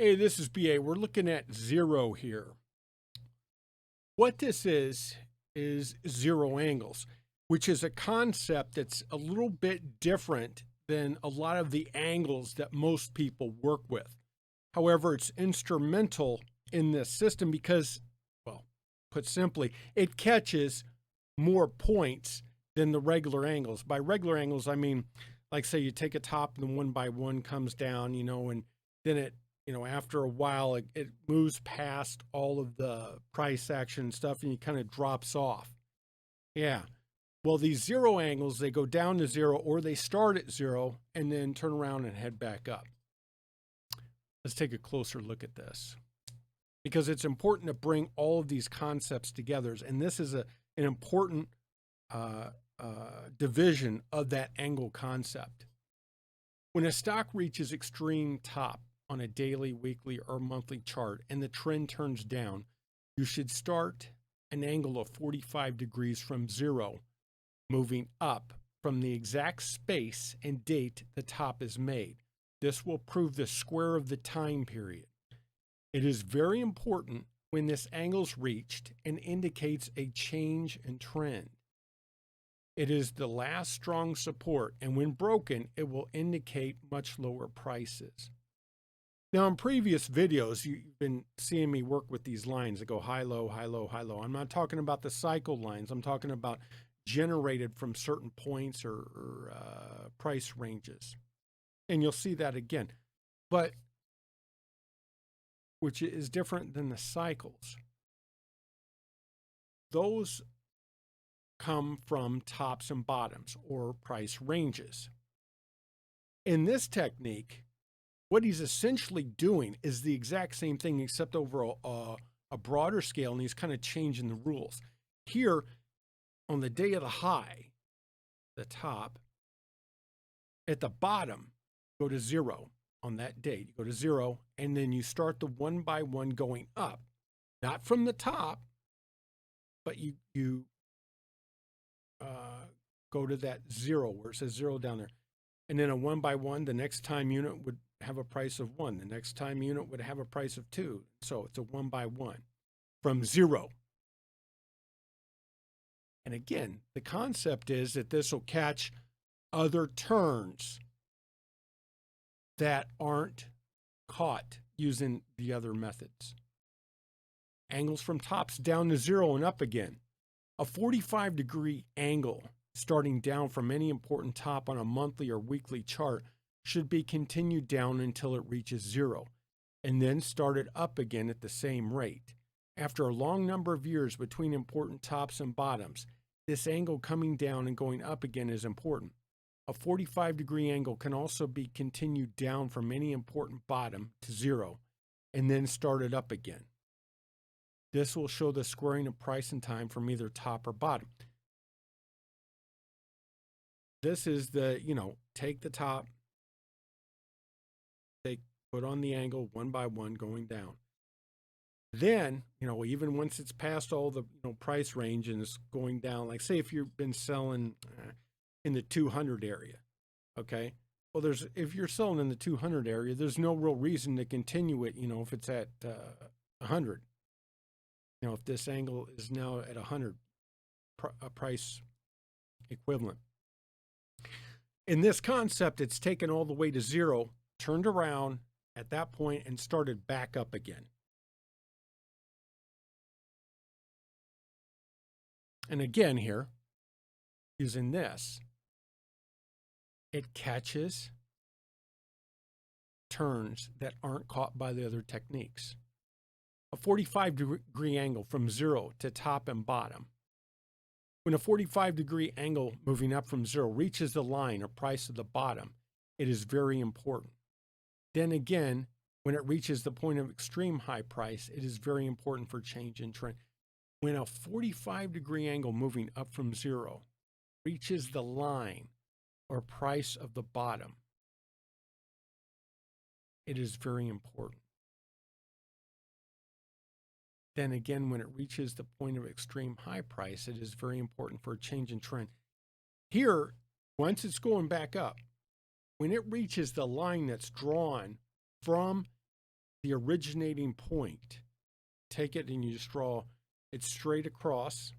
Hey, this is BA. We're looking at zero here. What this is zero angles, which is a concept that's a little bit different than a lot of the angles that most people work with. However, it's instrumental in this system because, well, put simply, it catches more points than the regular angles. By regular angles, I mean, like say you take a top and then one by one comes down, and then it, after a while, it moves past all of the price action and stuff and it kind of drops off. Yeah. Well, these zero angles, they go down to zero or they start at zero and then turn around and head back up. Let's take a closer look at this because it's important to bring all of these concepts together. And this is an important division of that angle concept. When a stock reaches extreme top on a daily, weekly, or monthly chart and the trend turns down, you should start an angle of 45 degrees from zero, moving up from the exact space and date the top is made. This will prove the square of the time period. It is very important when this angle is reached and indicates a change in trend. It is the last strong support, and when broken, it will indicate much lower prices. Now, in previous videos, you've been seeing me work with these lines that go high, low, high, low, high, low. I'm not talking about the cycle lines. I'm talking about generated from certain points or price ranges. And you'll see that again, but which is different than the cycles. Those come from tops and bottoms or price ranges. In this technique, what he's essentially doing is the exact same thing except over a broader scale, and he's kind of changing the rules. Here, on the day of the high, the top, at the bottom, go to zero on that date. You go to zero, and then you start the one by one going up, not from the top, but you go to that zero where it says zero down there. And then a one by one, the next time unit would have a price of 1. The next time unit would have a price of 2. So it's a one by one from zero. And again, the concept is that this will catch other turns that aren't caught using the other methods. Angles from tops down to zero and up again. A 45-degree angle starting down from any important top on a monthly or weekly chart should be continued down until it reaches zero, and then started up again at the same rate. After a long number of years between important tops and bottoms, this angle coming down and going up again is important. A 45-degree angle can also be continued down from any important bottom to zero, and then started up again. This will show the squaring of price and time from either top or bottom. This is the, take the top, put on the angle one by one going down. Then, even once it's past all the price range and it's going down, like say if you've been selling in the 200 area, okay? Well, if you're selling in the 200 area, there's no real reason to continue it, if it's at 100. If this angle is now at 100 price equivalent. In this concept, it's taken all the way to zero, turned around at that point, and started back up again. And again here, using this, it catches turns that aren't caught by the other techniques. A 45-degree angle from zero to top and bottom. When a 45-degree angle moving up from zero reaches the line or price of the bottom, it is very important. Then again, when it reaches the point of extreme high price, it is very important for change in trend. When a 45-degree angle moving up from zero reaches the line or price of the bottom, it is very important. Then again, when it reaches the point of extreme high price, it is very important for a change in trend. Here, once it's going back up, when it reaches the line that's drawn from the originating point. Take it and you just draw it straight across.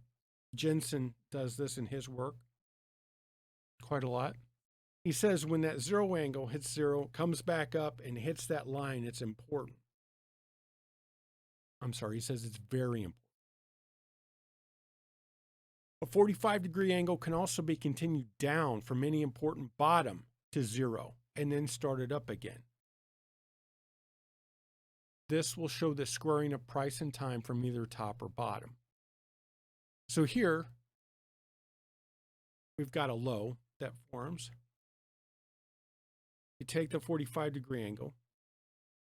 Jensen does this in his work quite a lot. He says when that zero angle hits zero, comes back up and hits that line, it's important. I'm sorry, he says it's very important. A 45-degree angle can also be continued down from any important bottom to zero and then started up again. This will show the squaring of price and time from either top or bottom. So here, we've got a low that forms. You take the 45-degree angle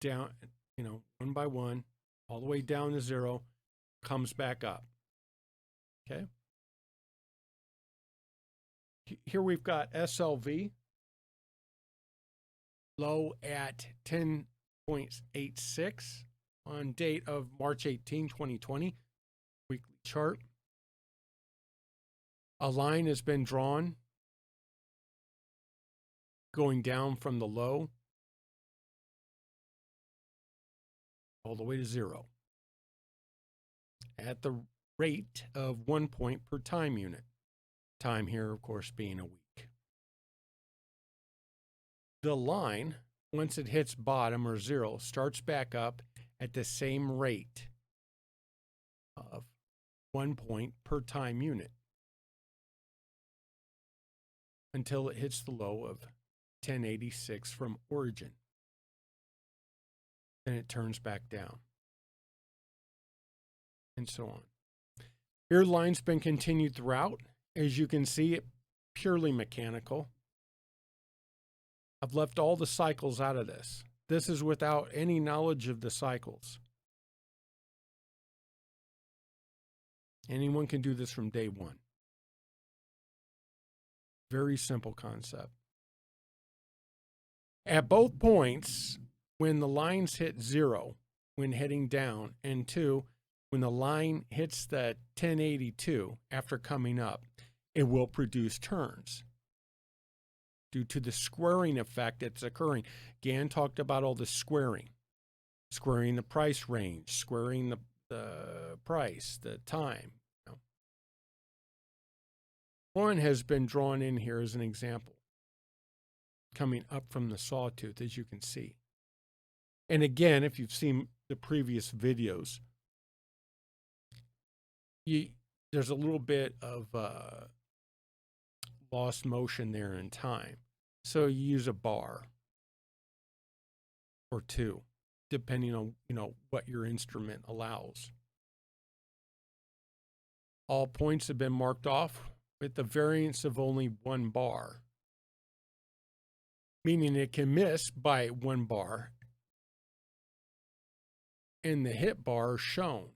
down, one by one, all the way down to zero, comes back up. Okay? Here we've got SLV, low at 10.86 on date of March 18, 2020, weekly chart. A line has been drawn going down from the low all the way to zero at the rate of 1 point per time unit. Time here, of course, being a week. The line, once it hits bottom or zero, starts back up at the same rate of 1 point per time unit until it hits the low of 1086 from origin. Then it turns back down, and so on. Here, the line's been continued throughout. As you can see, it purely mechanical. I've left all the cycles out of this. This is without any knowledge of the cycles. Anyone can do this from day one. Very simple concept. At both points, when the lines hit zero, when heading down, and two, when the line hits the 1082 after coming up, it will produce turns due to the squaring effect that's occurring. Gann talked about all the squaring the price range, squaring the price, the time. One has been drawn in here as an example, coming up from the sawtooth, as you can see. And again, if you've seen the previous videos, there's a little bit of lost motion there in time. So you use a bar or two, depending on what your instrument allows. All points have been marked off with the variance of only 1 bar, meaning it can miss by 1 bar, and the hit bar is shown,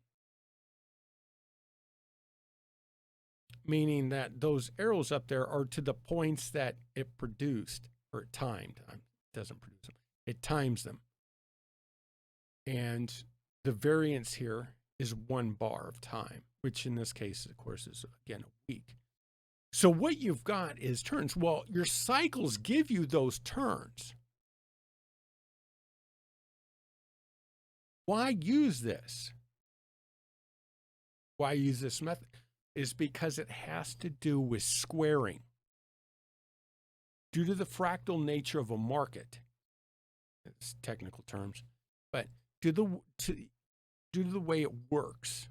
meaning that those arrows up there are to the points that it produced, or it timed. It doesn't produce them. It times them. And the variance here is 1 bar of time, which in this case, of course, is, again, a week. So what you've got is turns. Well, your cycles give you those turns. Why use this? Why use this method? Is because it has to do with squaring. Due to the fractal nature of a market, it's technical terms, but due to the way it works,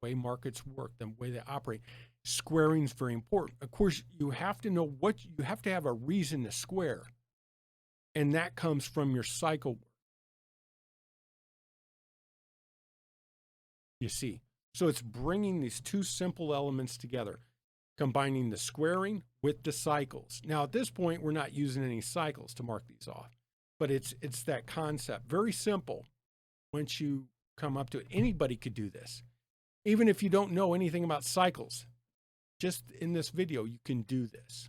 the way markets work, the way they operate, squaring is very important. Of course, you have to know you have to have a reason to square, and that comes from your cycle work. You see, so it's bringing these two simple elements together, combining the squaring with the cycles. Now, at this point, we're not using any cycles to mark these off, but it's that concept. Very simple. Once you come up to it, anybody could do this. Even if you don't know anything about cycles, just in this video, you can do this.